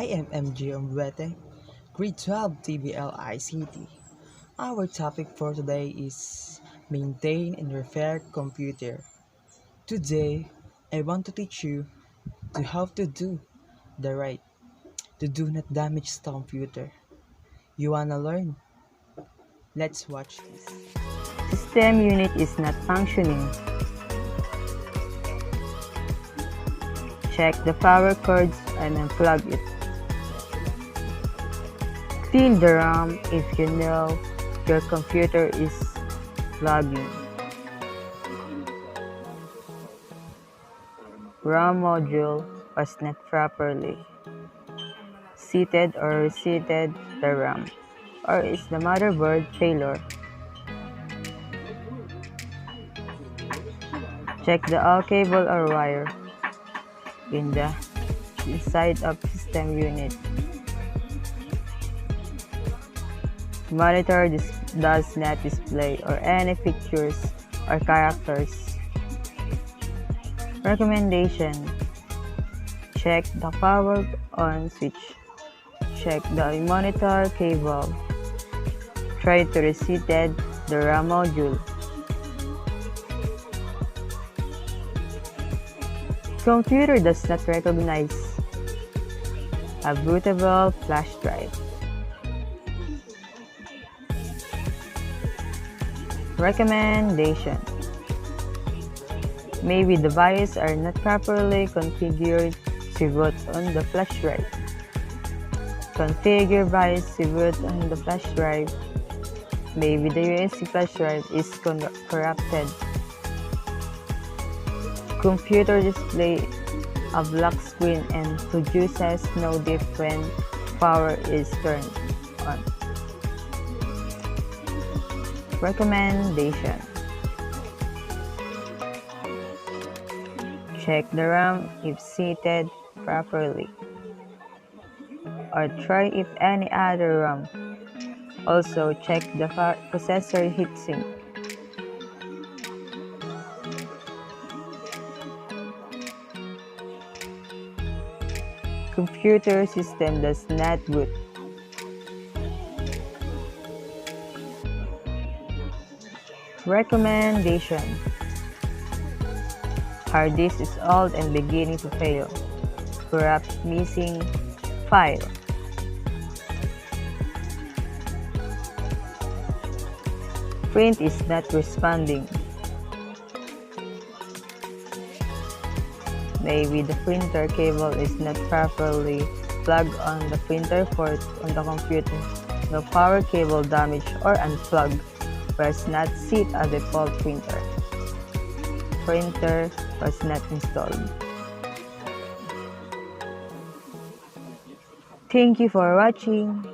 I am MJ Umbuete, Grade 12 TBL ICT. Our topic for today is maintain and repair computer. Today, I want to teach you to how to do the right, to do not damage the computer. You wanna learn? Let's watch this. System unit is not functioning. Check the power cords and unplug it. Clean the RAM if you know your computer is lagging. RAM module was not properly seated or reseated the RAM, or is the motherboard failure. Check the all cable or wire in the inside of system unit. Monitor does not display or any pictures or characters. Recommendation: check the power on switch. Check the monitor cable. Try to reset the RAM module. Computer does not recognize a bootable flash drive. Recommendation: maybe the BIOS are not properly configured to boot on the flash drive. Configure BIOS to boot on the flash drive. Maybe the USB flash drive is corrupted. Computer display a black screen and produces no diff when power is turned on. Recommendation: check the RAM if seated properly, or try if any other RAM. Also check the processor heatsink. Computer system does not boot. Recommendation: hard disk is old and beginning to fail. Corrupt missing file. Print is not responding. Maybe the printer cable is not properly plugged on the printer port on the computer. No power cable damaged or unplugged. Was not set a default printer. Printer was not installed. Thank you for watching.